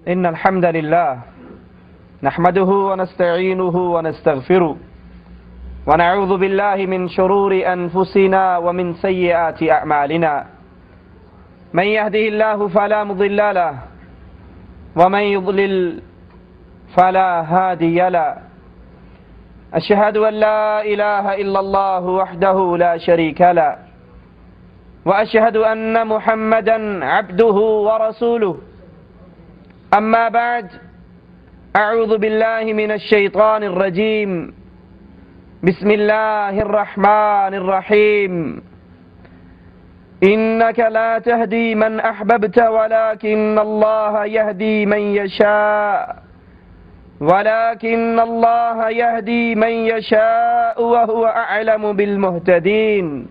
إن الحمد لله نحمده ونستعينه ونستغفره ونعوذ بالله من شرور أنفسنا ومن سيئات أعمالنا من يهده الله فلا مضل له ومن يضلل فلا هادي له أشهد أن لا إله إلا الله وحده لا شريك له وأشهد أن محمدا عبده ورسوله أما بعد أعوذ بالله من الشيطان الرجيم بسم الله الرحمن الرحيم إنك لا تهدي من أحببت ولكن الله يهدي من يشاء وهو أعلم بالمهتدين.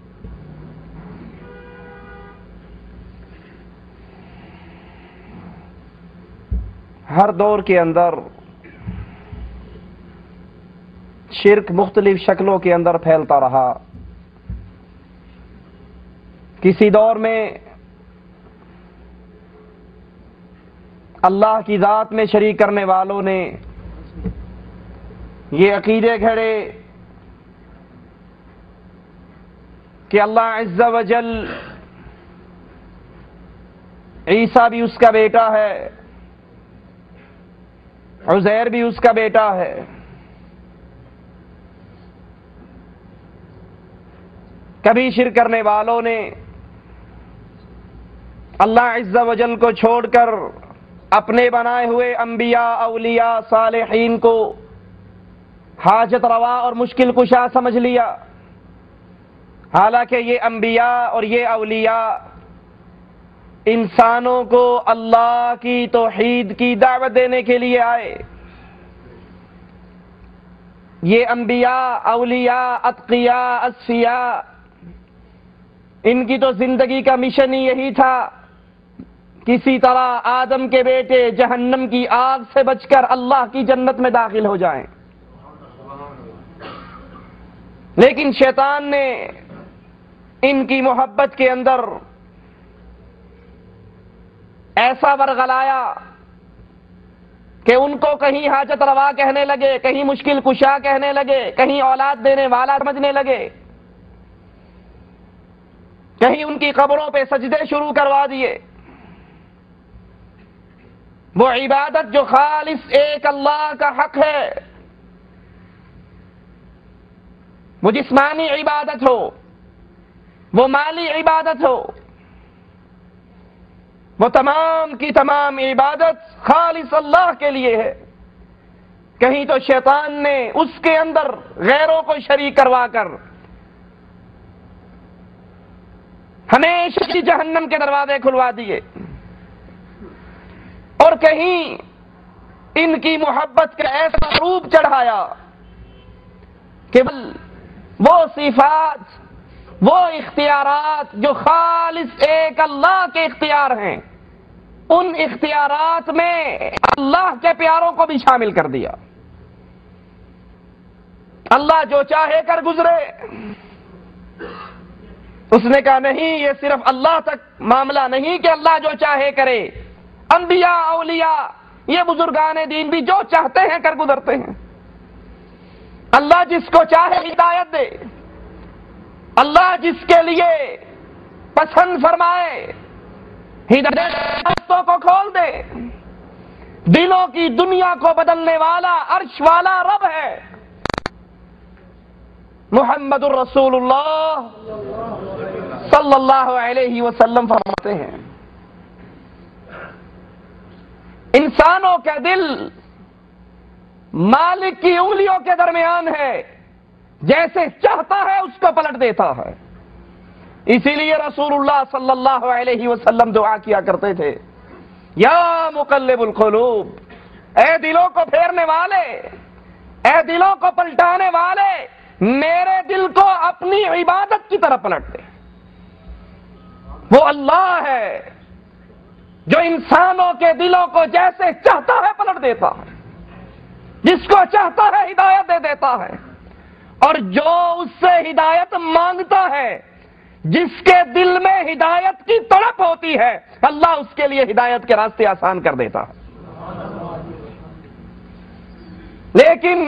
ہر دور کے اندر شرک مختلف شکلوں کے اندر پھیلتا رہا. کسی دور میں اللہ کی ذات میں شریک کرنے والوں نے یہ عقیدے گھڑے کہ اللہ عز و جل عیسیٰ بھی اس کا بیٹا ہے، عزیر بھی اس کا بیٹا ہے. کبھی شرک کرنے والوں نے اللہ عز و جل کو چھوڑ کر اپنے بنائے ہوئے انبیاء، اولیاء، صالحین کو حاجت روا اور مشکل کشا سمجھ لیا، حالانکہ یہ انبیاء اور یہ اولیاء انسانوں کو اللہ کی توحید کی دعوت دینے کے لیے آئے. یہ انبیاء، اولیاء، اتقیاء، اصفیاء، ان کی تو زندگی کا مشن ہی یہی تھا کسی طرح آدم کے بیٹے جہنم کی آگ سے بچ کر اللہ کی جنت میں داخل ہو جائیں. لیکن شیطان نے ان کی محبت کے اندر ایسا ورغلایا کہ ان کو کہیں حاجت روا کہنے لگے، کہیں مشکل کشا کہنے لگے، کہیں اولاد دینے والا سمجھنے لگے، کہیں ان کی قبروں پہ سجدے شروع کروا دیے. وہ عبادت جو خالص ایک اللہ کا حق ہے، وہ جسمانی عبادت ہو، وہ مالی عبادت ہو، وہ تمام کی تمام عبادت خالص اللہ کے لیے ہے. کہیں تو شیطان نے اس کے اندر غیروں کو شریک کروا کر ہمیشہ کی جہنم کے دروازے کھلوا دیے، اور کہیں ان کی محبت کا ایسا روپ چڑھایا کہ وہ صفات، وہ اختیارات جو خالص ایک اللہ کے اختیار ہیں، ان اختیارات میں اللہ کے پیاروں کو بھی شامل کر دیا. اللہ جو چاہے کر گزرے. اس نے کہا نہیں، یہ صرف اللہ تک معاملہ نہیں کہ اللہ جو چاہے کرے. انبیاء، اولیاء، یہ بزرگان دین بھی جو چاہتے ہیں کر گزرتے ہیں. اللہ جس کو چاہے ہدایت دے، اللہ جس کے لیے پسند فرمائے ہدایت راستوں کو کھول دے. دلوں کی دنیا کو بدلنے والا عرش والا رب ہے. محمد الرسول اللہ صلی اللہ علیہ وسلم فرماتے ہیں انسانوں کا دل مالک کی انگلیوں کے درمیان ہے، جیسے چاہتا ہے اس کو پلٹ دیتا ہے. اسی لیے رسول اللہ صلی اللہ علیہ وسلم دعا کیا کرتے تھے، یا مقلب القلوب، اے دلوں کو پھیرنے والے، اے دلوں کو پلٹانے والے، میرے دل کو اپنی عبادت کی طرف پلٹ دے. وہ اللہ ہے جو انسانوں کے دلوں کو جیسے چاہتا ہے پلٹ دیتا ہے، جس کو چاہتا ہے ہدایت دے دیتا ہے، اور جو اس سے ہدایت مانگتا ہے، جس کے دل میں ہدایت کی تڑپ ہوتی ہے، اللہ اس کے لیے ہدایت کے راستے آسان کر دیتا ہے. لیکن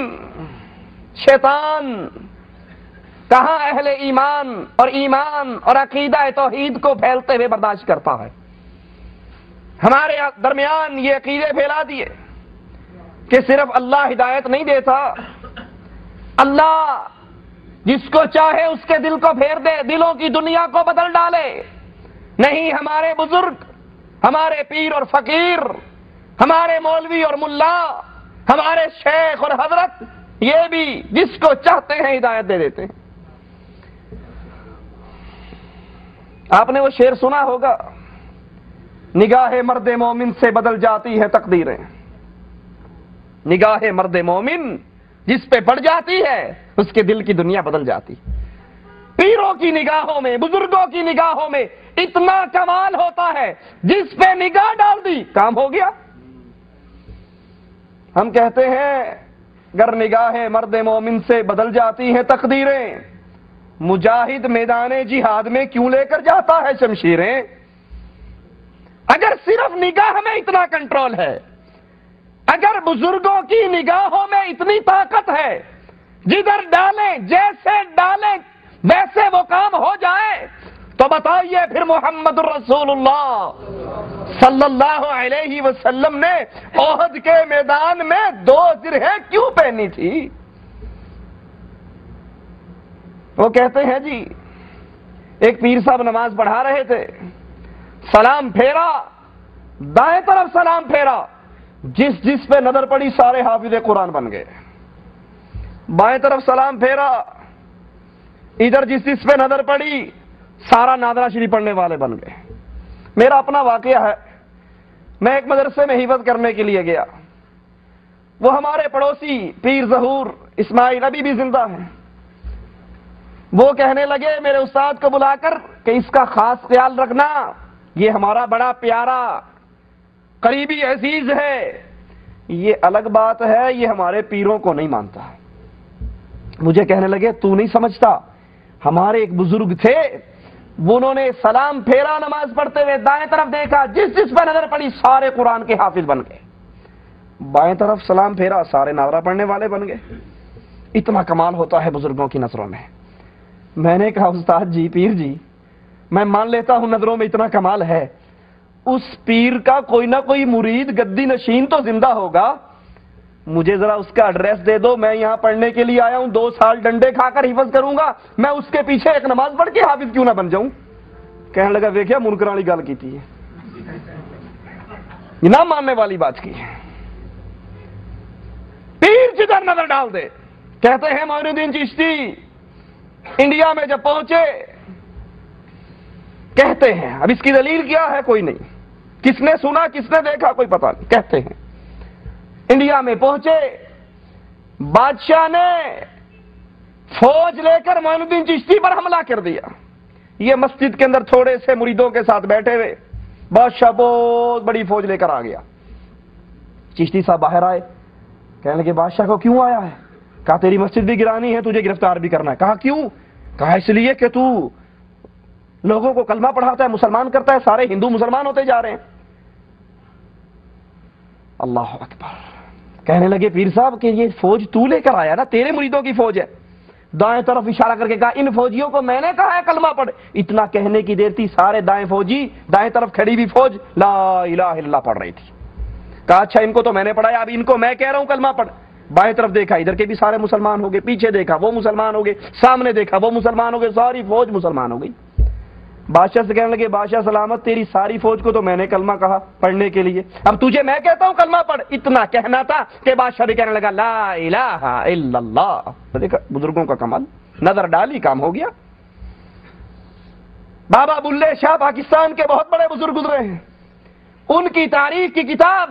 شیطان کہاں اہل ایمان اور عقیدہ توحید کو پھیلتے ہوئے برداشت کرتا ہے. ہمارے درمیان یہ عقیدے پھیلا دیے کہ صرف اللہ ہدایت نہیں دیتا، اللہ جس کو چاہے اس کے دل کو پھیر دے، دلوں کی دنیا کو بدل ڈالے. نہیں، ہمارے بزرگ، ہمارے پیر اور فقیر، ہمارے مولوی اور ملا، ہمارے شیخ اور حضرت، یہ بھی جس کو چاہتے ہیں ہدایت دے دیتے ہیں. آپ نے وہ شعر سنا ہوگا، نگاہ مرد مومن سے بدل جاتی ہے تقدیریں. نگاہ مرد مومن جس پہ پڑ جاتی ہے اس کے دل کی دنیا بدل جاتی. پیروں کی نگاہوں میں، بزرگوں کی نگاہوں میں اتنا کمال ہوتا ہے، جس پہ نگاہ ڈال دی کام ہو گیا. ہم کہتے ہیں گر نگاہ مرد مومن سے بدل جاتی ہیں تقدیریں، مجاہد میدان جہاد میں کیوں لے کر جاتا ہے شمشیریں. اگر صرف نگاہ میں اتنا کنٹرول ہے، اگر بزرگوں کی نگاہوں میں اتنی طاقت ہے، جدھر ڈالیں جیسے ڈالیں ویسے وہ کام ہو جائے، تو بتائیے پھر محمد رسول اللہ صلی اللہ علیہ وسلم نے احد کے میدان میں 2 زرہیں کیوں پہنی تھی؟ وہ کہتے ہیں جی ایک پیر صاحب نماز پڑھا رہے تھے، سلام پھیرا، دائیں طرف سلام پھیرا، جس پہ نظر پڑی سارے حافظ قرآن بن گئے. بائیں طرف سلام پھیرا، ادھر جس پہ نظر پڑی سارا نادرہ شریف پڑھنے والے بن گئے. میرا اپنا واقعہ ہے، میں ایک مدرسے میں حفظ کرنے کے لیے گیا. وہ ہمارے پڑوسی پیر ظہور اسماعیل ابھی بھی زندہ ہیں. وہ کہنے لگے میرے استاد کو بلا کر کہ اس کا خاص خیال رکھنا، یہ ہمارا بڑا پیارا قریبی عزیز ہے. یہ الگ بات ہے یہ ہمارے پیروں کو نہیں مانتا. مجھے کہنے لگے تو نہیں سمجھتا، ہمارے ایک بزرگ تھے، انہوں نے سلام پھیرا نماز پڑھتے ہوئے، دائیں طرف دیکھا، جس پہ نظر پڑی سارے قرآن کے حافظ بن گئے. بائیں طرف سلام پھیرا، سارے نعرہ پڑھنے والے بن گئے. اتنا کمال ہوتا ہے بزرگوں کی نظروں میں. میں نے کہا استاد جی، پیر جی، میں مان لیتا ہوں نظروں میں اتنا کمال ہے، اس پیر کا کوئی نہ کوئی مرید گدی نشین تو زندہ ہوگا، مجھے ذرا اس کا ایڈریس دے دو، میں یہاں پڑھنے کے لیے آیا ہوں، 2 سال ڈنڈے کھا کر حفظ کروں گا، میں اس کے پیچھے ایک نماز پڑھ کے حافظ کیوں نہ بن جاؤں. کہنے لگا دیکھیا منکراں والی گل کیتی ہے، یہ نہ ماننے والی بات کی ہے. پیر جدھر نظر ڈال دے. کہتے ہیں معین الدین چشتی انڈیا میں جب پہنچے، کہتے ہیں، اب اس کی دلیل کیا ہے کوئی نہیں، کس نے سنا کس نے دیکھا کوئی پتہ نہیں، کہتے ہیں انڈیا میں پہنچے، بادشاہ نے فوج لے کر معین الدین چشتی پر حملہ کر دیا. یہ مسجد کے اندر تھوڑے سے مریدوں کے ساتھ بیٹھے ہوئے، بادشاہ بہت بڑی فوج لے کر آ گیا. چشتی صاحب باہر آئے، کہنے لگے بادشاہ کو کیوں آیا ہے؟ کہا تیری مسجد بھی گرانی ہے، تجھے گرفتار بھی کرنا ہے. کہا کیوں؟ کہا اس لیے کہ تو لوگوں کو کلمہ پڑھاتا ہے، مسلمان کرتا ہے، سارے ہندو مسلمان ہوتے جا رہے ہیں. اللہ اکبر. کہنے لگے پیر صاحب کہ یہ فوج تو لے کر آیا نا، تیرے مریدوں کی فوج ہے. دائیں طرف اشارہ کر کے کہا ان فوجیوں کو میں نے کہا ہے کلمہ پڑھ. اتنا کہنے کی دیر تھی، سارے دائیں فوجی، دائیں طرف کھڑی بھی فوج لا الہ الا اللہ پڑھ رہی تھی. کہا اچھا ان کو تو میں نے پڑھایا، اب ان کو میں کہہ رہا ہوں کلمہ پڑھ. بائیں طرف دیکھا، ادھر کے بھی سارے مسلمان ہو گئے، پیچھے دیکھا وہ مسلمان ہو گئے، سامنے دیکھا وہ مسلمان ہو گئے، ساری فوج مسلمان ہو گئی. بادشاہ سے کہنے لگے بادشاہ سلامت، تیری ساری فوج کو تو میں نے کلمہ کہا پڑھنے کے لیے، اب تجھے میں کہتا ہوں کلمہ پڑھ. اتنا کہنا تھا کہ بادشاہ بھی کہنے لگا لا الہ الا اللہ. دیکھا بزرگوں کا کمال، نظر ڈالی کام ہو گیا. بابا بلے شاہ پاکستان کے بہت بڑے بزرگ گزرے ہیں، ان کی تاریخ کی کتاب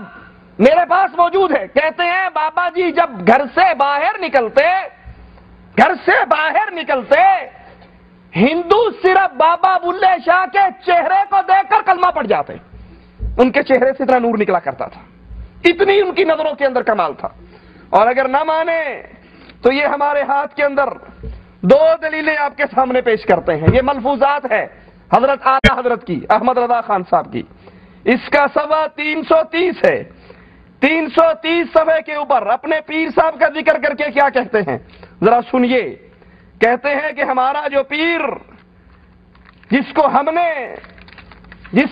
میرے پاس موجود ہے. کہتے ہیں بابا جی جب گھر سے باہر نکلتے ہندو صرف بابا بلے شاہ کے چہرے کو دیکھ کر کلمہ پڑھ جاتے. ان کے چہرے سے اتنا نور نکلا کرتا تھا، اتنی ان کی نظروں کے اندر کمال تھا. اور اگر نہ مانے تو یہ ہمارے ہاتھ کے اندر 2 دلیلیں آپ کے سامنے پیش کرتے ہیں. یہ ملفوظات ہے حضرت اعلی حضرت کی، احمد رضا خان صاحب کی. اس کا صفحہ 330 ہے. 330 صفحے کے اوپر اپنے پیر صاحب کا ذکر کر کے کیا کہتے ہیں ذرا سنیے. کہتے ہیں کہ ہمارا جو پیر جس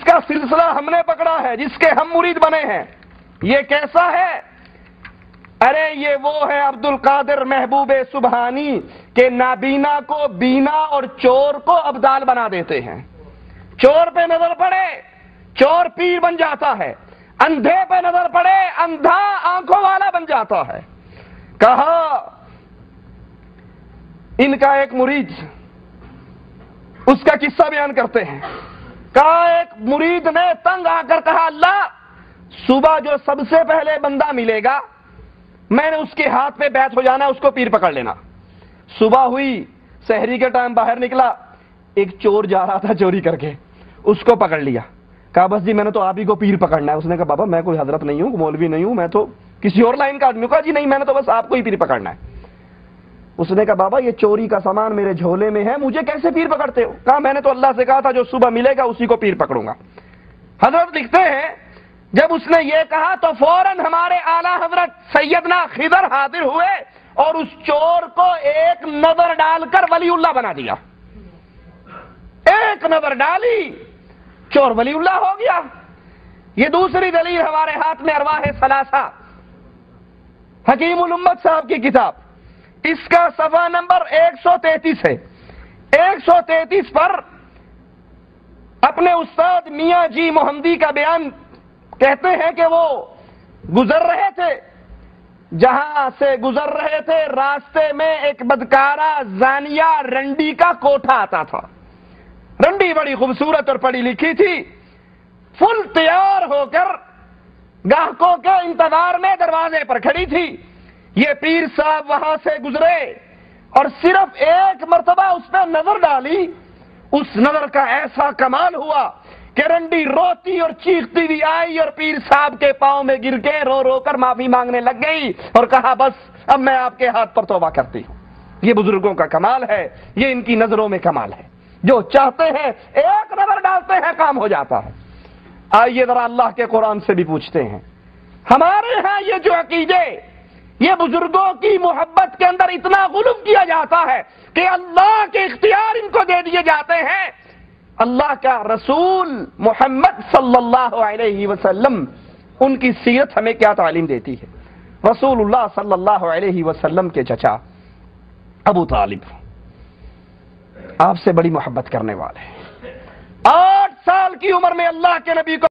کا سلسلہ ہم نے پکڑا ہے، جس کے ہم مرید بنے ہیں، یہ کیسا ہے؟ ارے یہ وہ ہے عبد القادر محبوب سبحانی کہ نابینا کو بینا اور چور کو ابدال بنا دیتے ہیں. چور پہ نظر پڑے چور پیر بن جاتا ہے، اندھے پہ نظر پڑے اندھا آنکھوں والا بن جاتا ہے. کہا ان کا ایک مرید، اس کا قصہ بیان کرتے ہیں. کہا ایک مرید نے تنگ آ کر کہا اللہ صبح جو سب سے پہلے بندہ ملے گا میں نے اس کے ہاتھ پہ بیعت ہو جانا، اس کو پیر پکڑ لینا. صبح ہوئی، سحری کے ٹائم باہر نکلا، ایک چور جا رہا تھا چوری کر کے، اس کو پکڑ لیا. کہا بس جی میں نے تو آپ ہی کو پیر پکڑنا ہے. اس نے کہا بابا میں کوئی حضرت نہیں ہوں، مولوی نہیں ہوں، میں تو کسی اور لائن کا آدمی ہوں. کہا جی نہیں میں نے تو بس آپ کو ہی پیر پکڑنا ہے. اس نے کہا بابا یہ چوری کا سامان میرے جھولے میں ہے، مجھے کیسے پیر پکڑتے ہو؟ کہا میں نے تو اللہ سے کہا تھا جو صبح ملے گا اسی کو پیر پکڑوں گا. حضرت لکھتے ہیں جب اس نے یہ کہا تو فوراً ہمارے اعلیٰ حضرت سیدنا خضر حاضر ہوئے اور اس چور کو ایک نظر ڈال کر ولی اللہ بنا دیا. ایک نظر ڈالی، چور ولی اللہ ہو گیا. یہ دوسری دلیل ہمارے ہاتھ میں ارواح ثلاثہ حکیم الامت صاحب کی کتاب، اس کا صفحہ نمبر 133 ہے. 133 پر اپنے استاد میاں جی محمدی کا بیان کہتے ہیں کہ وہ گزر رہے تھے، جہاں سے گزر رہے تھے راستے میں ایک بدکارہ زانیہ رنڈی کا کوٹھا آتا تھا. رنڈی بڑی خوبصورت اور پڑھی لکھی تھی، فل تیار ہو کر گاہکوں کے انتظار میں دروازے پر کھڑی تھی. یہ پیر صاحب وہاں سے گزرے اور صرف ایک مرتبہ اس پہ نظر ڈالی. اس نظر کا ایسا کمال ہوا کہ رنڈی روتی اور چیختی بھی آئی اور پیر صاحب کے پاؤں میں گر کے رو رو کر معافی مانگنے لگ گئی اور کہا بس اب میں آپ کے ہاتھ پر توبہ کرتی ہوں. یہ بزرگوں کا کمال ہے، یہ ان کی نظروں میں کمال ہے. جو چاہتے ہیں ایک نظر ڈالتے ہیں کام ہو جاتا ہے. آئیے ذرا اللہ کے قرآن سے بھی پوچھتے ہیں. ہمارے ہاں یہ جو عقیدے، یہ بزرگوں کی محبت کے اندر اتنا غلو کیا جاتا ہے کہ اللہ کے اختیار ان کو دے دیے جاتے ہیں. اللہ کا رسول محمد صلی اللہ علیہ وسلم ان کی سیرت ہمیں کیا تعلیم دیتی ہے؟ رسول اللہ صلی اللہ علیہ وسلم کے چچا ابو طالب آپ سے بڑی محبت کرنے والے، 8 سال کی عمر میں اللہ کے نبی کو